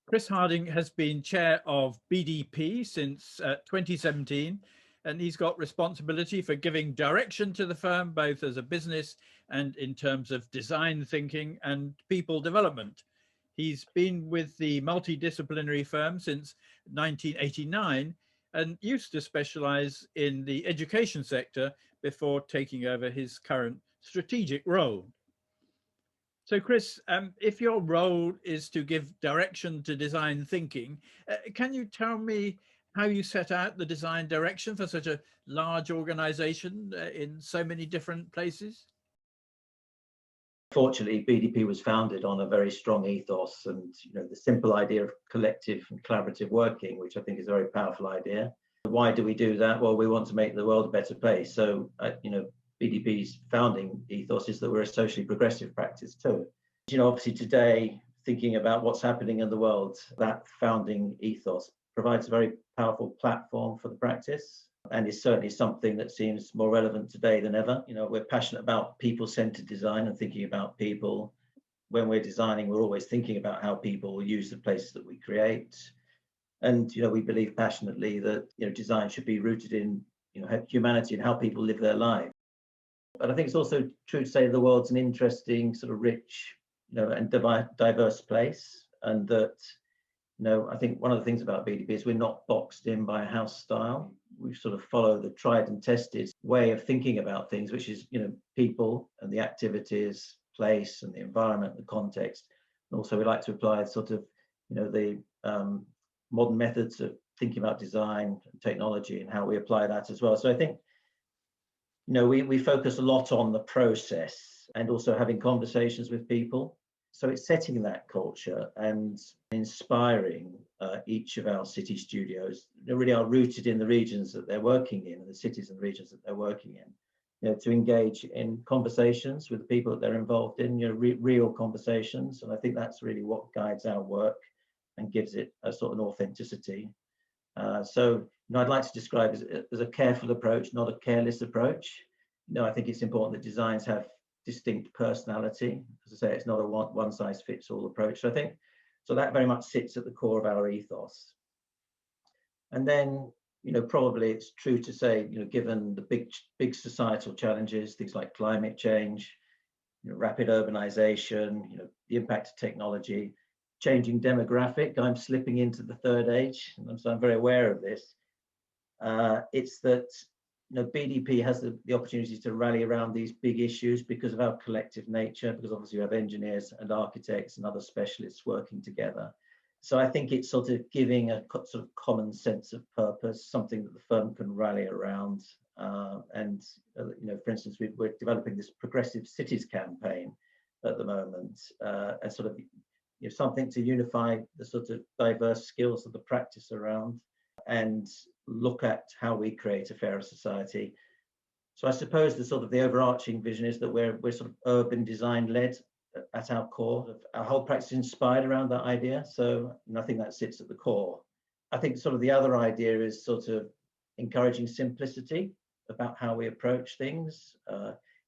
Chris Harding has been chair of BDP since 2017, and he's got responsibility for giving direction to the firm, both as a business and in terms of design thinking and people development. He's been with the multidisciplinary firm since 1989 and used to specialize in the education sector before taking over his current strategic role. So, Chris, if your role is to give direction to design thinking, can you tell me how you set out the design direction for such a large organization in so many different places? Fortunately, BDP was founded on a very strong ethos and the simple idea of collective and collaborative working, which I think is a very powerful idea. Why do we do that? Well, we want to make the world a better place. So, BDP's founding ethos is that we're a socially progressive practice too. Obviously today, thinking about what's happening in the world, that founding ethos provides a very powerful platform for the practice, and is certainly something that seems more relevant today than ever. We're passionate about people-centered design and thinking about people. When we're designing, we're always thinking about how people will use the places that we create. And we believe passionately that design should be rooted in humanity and how people live their lives. But I think it's also true to say the world's an interesting, sort of rich, and diverse place, and that I think one of the things about BDP is we're not boxed in by a house style. We sort of follow the tried and tested way of thinking about things, which is people and the activities, place and the environment, the context. And also we like to apply sort of the modern methods of thinking about design and technology and how we apply that as well. So I think we focus a lot on the process and also having conversations with people. So it's setting that culture and inspiring each of our city studios. They really are rooted in the regions that they're working in, and the cities and regions that they're working in. To engage in conversations with the people that they're involved in, real conversations. And I think that's really what guides our work and gives it a sort of authenticity. So I'd like to describe it as a careful approach, not a careless approach. I think it's important that designs have distinct personality. As I say, it's not a one-size-fits-all approach. So I think that very much sits at the core of our ethos. And then, probably it's true to say, given the big societal challenges, things like climate change, rapid urbanization, the impact of technology, changing demographic. I'm slipping into the third age, and so I'm very aware of this. It's that BDP has the opportunity to rally around these big issues because of our collective nature, because obviously we have engineers and architects and other specialists working together. So I think it's sort of giving a sort of common sense of purpose, something that the firm can rally around. For instance, we're developing this progressive cities campaign at the moment, and sort of something to unify the sort of diverse skills of the practice around and look at how we create a fairer society. So I suppose the overarching vision is that we're sort of urban design led at our core. Our whole practice is inspired around that idea. So I think that sits at the core. I think sort of the other idea is sort of encouraging simplicity about how we approach things.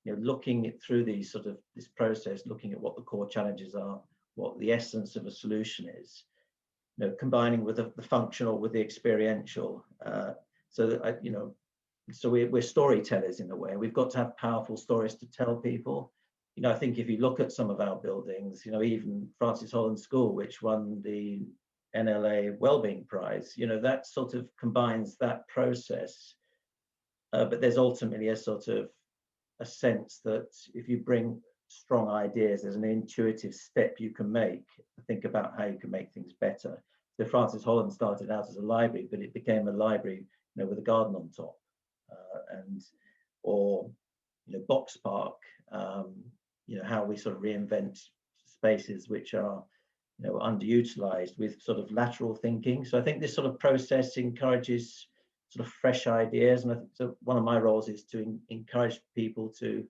Looking through this process, looking at what the core challenges are, what the essence of a solution is. Combining with the functional with the experiential, so we're storytellers in a way. We've got to have powerful stories to tell people. I think if you look at some of our buildings, even Francis Holland School, which won the NLA Wellbeing Prize, that sort of combines that process. But there's ultimately a sort of a sense that if you bring strong ideas, there's an intuitive step you can make to think about how you can make things better. So Francis Holland started out as a library, but it became a library, with a garden on top, or Box Park, how we sort of reinvent spaces which are underutilized with sort of lateral thinking. So I think this sort of process encourages sort of fresh ideas, and I think so one of my roles is to encourage people to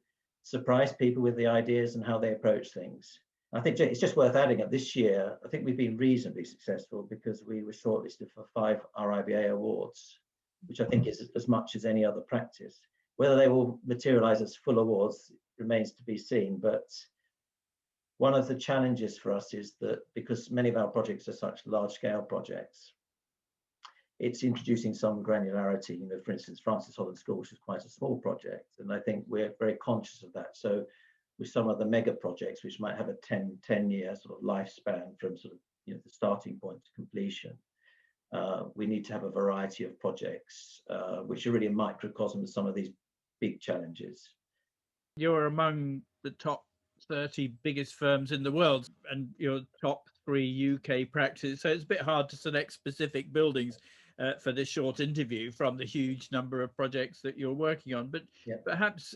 surprise people with the ideas and how they approach things. I think it's just worth adding that this year, I think we've been reasonably successful because we were shortlisted for 5 RIBA awards, which I think is as much as any other practice. Whether they will materialize as full awards remains to be seen, but One of the challenges for us is that because many of our projects are such large-scale projects, it's introducing some granularity. You know, for instance, Francis Holland School, which is quite a small project, and I think we're very conscious of that. So with some of the mega projects, which might have a 10-year sort of lifespan from sort of, you know, the starting point to completion, we need to have a variety of projects, which are really a microcosm of some of these big challenges. You're among the top 30 biggest firms in the world and your top 3 UK practice. So it's a bit hard to select specific buildings for this short interview from the huge number of projects that you're working on. But yeah. Perhaps,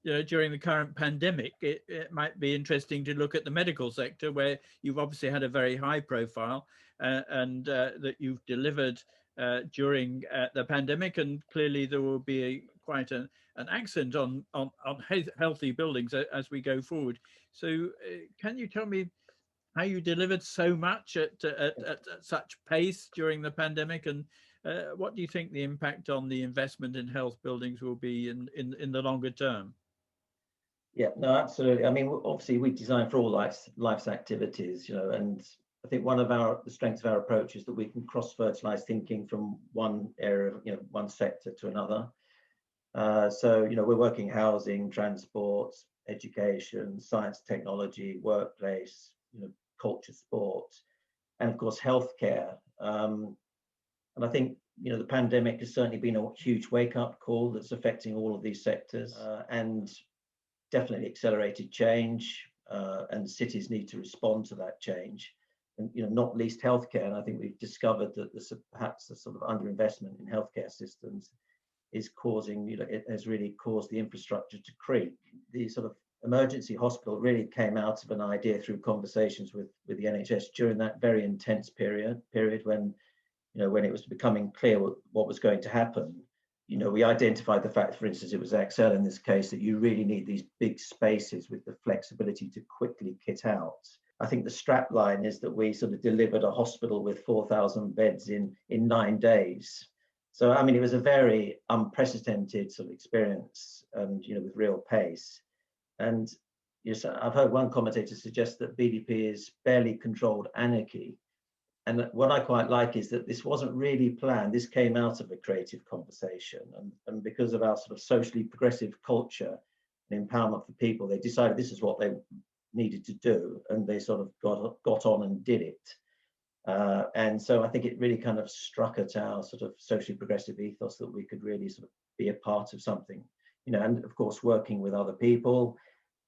you know, during the current pandemic, it might be interesting to look at the medical sector, where you've obviously had a very high profile and that you've delivered during the pandemic. And clearly there will be quite an accent on healthy buildings as we go forward. So can you tell me how you delivered so much at such pace during the pandemic, and what do you think the impact on the investment in health buildings will be in the longer term? Yeah, no, absolutely. I mean, obviously we design for all life's activities, you know, and I think one of the strengths of our approach is that we can cross-fertilize thinking from one area, you know, one sector to another. So, you know, we're working housing, transport, education, science, technology, workplace, you know, culture, sport, and of course, healthcare. And I think, you know, the pandemic has certainly been a huge wake-up call that's affecting all of these sectors, and definitely accelerated change, and cities need to respond to that change. And, you know, not least healthcare. And I think we've discovered that there's perhaps a sort of underinvestment in healthcare systems is causing, you know, it has really caused the infrastructure to creak. The sort of emergency hospital really came out of an idea through conversations with the NHS during that very intense period when, you know, when it was becoming clear what was going to happen. You know, we identified the fact, for instance, it was Excel in this case, that you really need these big spaces with the flexibility to quickly kit out. I think the strap line is that we sort of delivered a hospital with 4,000 beds in 9 days. So, I mean, it was a very unprecedented sort of experience, and, you know, with real pace. And yes, I've heard one commentator suggest that BDP is barely controlled anarchy. And what I quite like is that this wasn't really planned. This came out of a creative conversation. And because of our sort of socially progressive culture and empowerment for people, they decided this is what they needed to do. And they sort of got on and did it. And so I think it really kind of struck at our sort of socially progressive ethos that we could really sort of be a part of something, you know, and of course, working with other people.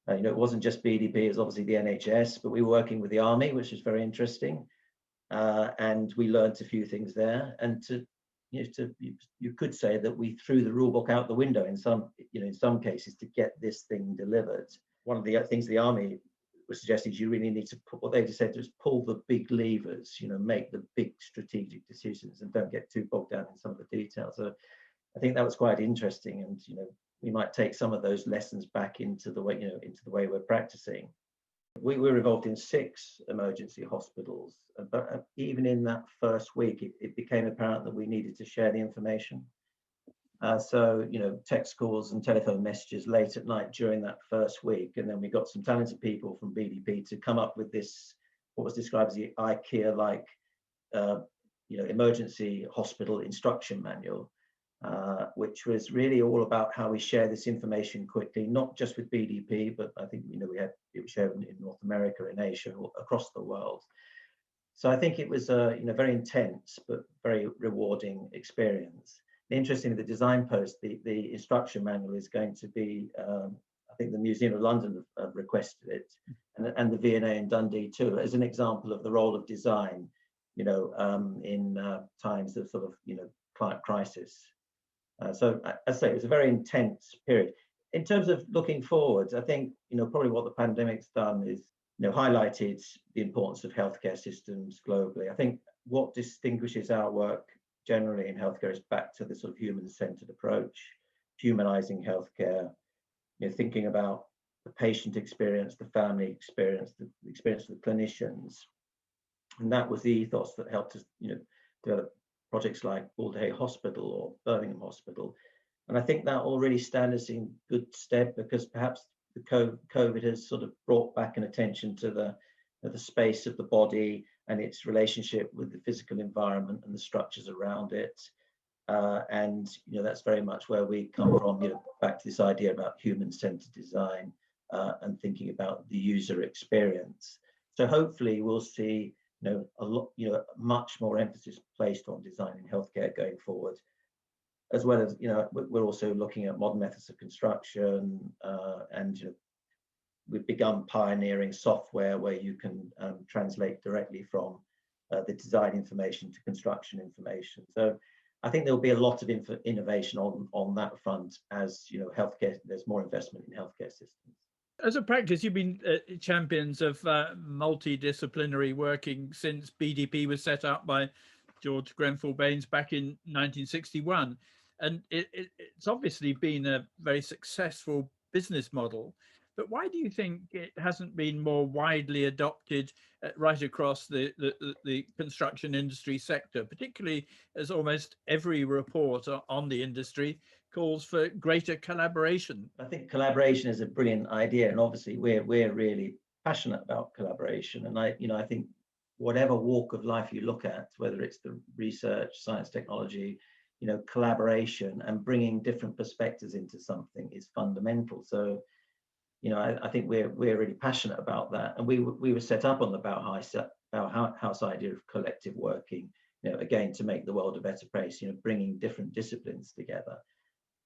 You know, it wasn't just BDP, it was obviously the NHS, but we were working with the army, which was very interesting. And we learned a few things there. And you could say that we threw the rule book out the window in some cases to get this thing delivered. One of the things the army was suggesting is you really need to put, what they just said was pull the big levers, you know, make the big strategic decisions and don't get too bogged down in some of the details. So I think that was quite interesting, and, you know, we might take some of those lessons back into the way, you know, into the way we're practicing. We were involved in 6 emergency hospitals, but even in that first week, it became apparent that we needed to share the information. So, you know, text calls and telephone messages late at night during that first week. And then we got some talented people from BDP to come up with this, what was described as the IKEA-like, you know, emergency hospital instruction manual, which was really all about how we share this information quickly, not just with BDP, but I think, you know, it was shared in North America, in Asia, across the world. So I think it was a, you know, very intense but very rewarding experience. Interestingly, the design post, the instruction manual is going to be, I think the Museum of London have requested it, and the V&A in Dundee too, as an example of the role of design, you know, in times of sort of, you know, client crisis. So as I say, it was a very intense period. In terms of looking forwards, I think, you know, probably what the pandemic's done is, you know, highlighted the importance of healthcare systems globally. I think what distinguishes our work generally in healthcare is back to the sort of human-centered approach, humanizing healthcare, you know, thinking about the patient experience, the family experience, the experience of the clinicians. And that was the ethos that helped us, you know, develop projects like Alderhay Hospital or Birmingham Hospital. And I think that all really stand us in good stead, because perhaps COVID has sort of brought back an attention to the space of the body and its relationship with the physical environment and the structures around it. And that's very much where we come from. Back to this idea about human-centered design and thinking about the user experience. So hopefully we'll see a lot, much more emphasis placed on design in healthcare going forward, as well as we're also looking at modern methods of construction, and we've begun pioneering software where you can translate directly from the design information to construction information. So I think there'll be a lot of innovation on that front as healthcare. There's more investment in healthcare systems. As a practice, you've been champions of multidisciplinary working since BDP was set up by George Grenfell Baines back in 1961. And it's obviously been a very successful business model. But why do you think it hasn't been more widely adopted right across the construction industry sector, particularly as almost every report on the industry calls for greater collaboration? I think collaboration is a brilliant idea, and obviously we're really passionate about collaboration. And I think whatever walk of life you look at, whether it's the research, science, technology, collaboration and bringing different perspectives into something is fundamental. So I think we're really passionate about that, and we were set up on the Bauhaus idea of collective working, again to make the world a better place, bringing different disciplines together.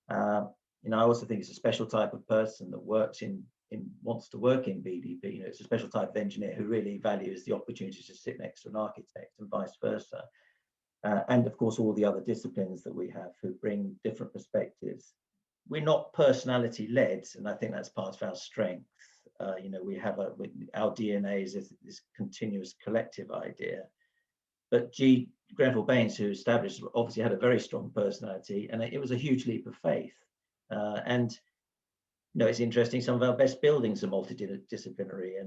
I also think it's a special type of person that wants to work in BDP. It's a special type of engineer who really values the opportunity to sit next to an architect and vice versa. And of course, all the other disciplines that we have who bring different perspectives. We're not personality led, and I think that's part of our strength. We have our DNA is this continuous collective idea. But Grenfell Baines, who established, obviously had a very strong personality, and it was a huge leap of faith. And it's interesting. Some of our best buildings are multidisciplinary,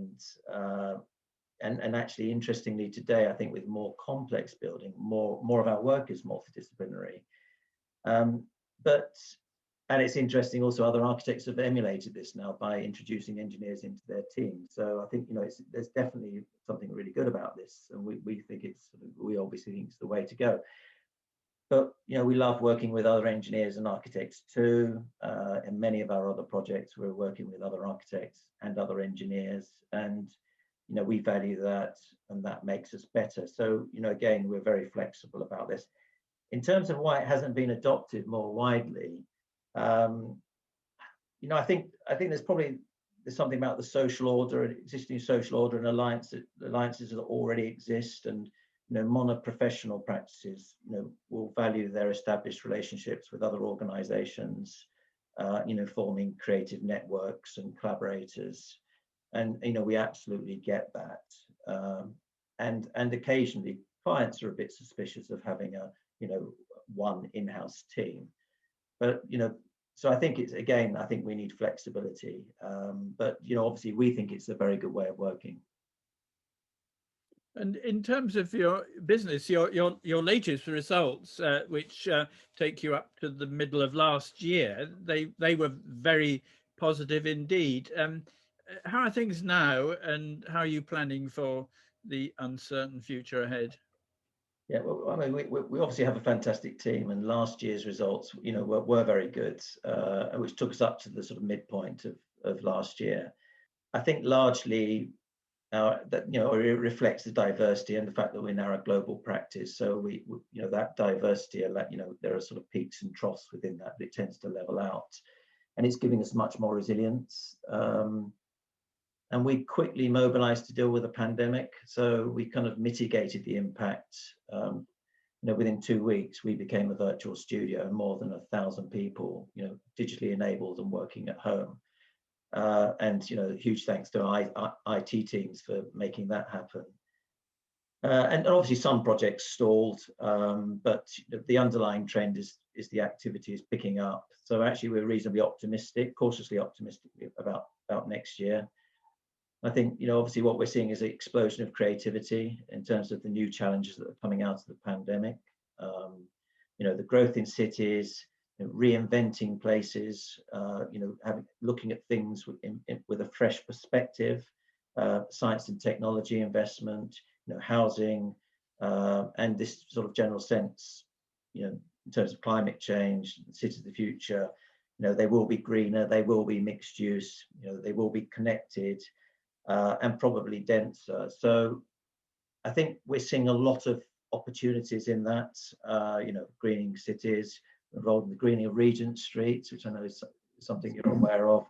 and actually, interestingly, today I think with more complex building, more of our work is multidisciplinary. And it's interesting also other architects have emulated this now by introducing engineers into their team. So I think there's definitely something really good about this, and we think we obviously think it's the way to go. But we love working with other engineers and architects too. In many of our other projects, we're working with other architects and other engineers, and we value that, and that makes us better. So again, we're very flexible about this. In terms of why it hasn't been adopted more widely, I think there's something about the social order, existing social order, and alliances that already exist, and mono-professional practices will value their established relationships with other organizations, forming creative networks and collaborators, and we absolutely get that. And occasionally clients are a bit suspicious of having a one in-house team, but so I think I think we need flexibility, but obviously we think it's a very good way of working. And in terms of your business, your latest results, which take you up to the middle of last year, they were very positive indeed. How are things now, and how are you planning for the uncertain future ahead? Yeah, well, I mean, we obviously have a fantastic team, and last year's results, were very good, which took us up to the sort of midpoint of last year. I think largely that it reflects the diversity and the fact that we're now a global practice. So we that diversity, there are sort of peaks and troughs within that, but it tends to level out, and it's giving us much more resilience. And we quickly mobilized to deal with a pandemic. So we kind of mitigated the impact. Within 2 weeks, we became a virtual studio, and more than 1,000 people, digitally enabled and working at home. And huge thanks to our IT teams for making that happen. And obviously some projects stalled, but the underlying trend is the activity is picking up. So actually we're reasonably optimistic, cautiously optimistic about next year. I think, obviously what we're seeing is an explosion of creativity in terms of the new challenges that are coming out of the pandemic. The growth in cities, reinventing places, looking at things with a fresh perspective, science and technology investment, housing, and this sort of general sense, in terms of climate change, cities of the future, they will be greener, they will be mixed use, they will be connected, and probably denser. So I think we're seeing a lot of opportunities in that, greening cities, involved in the greening of Regent Street, which I know is something you're aware of,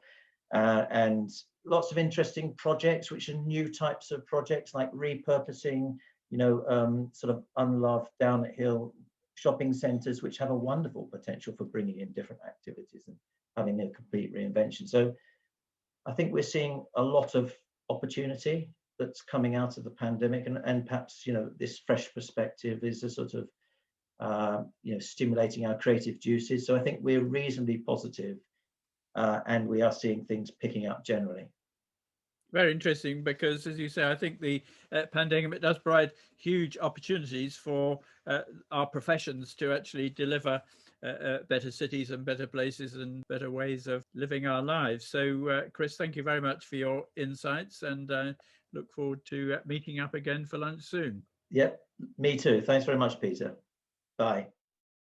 and lots of interesting projects, which are new types of projects like repurposing, sort of unloved down at hill shopping centres, which have a wonderful potential for bringing in different activities and having a complete reinvention. So I think we're seeing a lot of opportunity that's coming out of the pandemic, and perhaps this fresh perspective is a sort of stimulating our creative juices. So I think we're reasonably positive, and we are seeing things picking up generally. Very interesting, because, as you say, I think the pandemic does provide huge opportunities for our professions to actually deliver better cities and better places and better ways of living our lives. So, Chris, thank you very much for your insights, and look forward to meeting up again for lunch soon. Yep, me too. Thanks very much, Peter. Bye.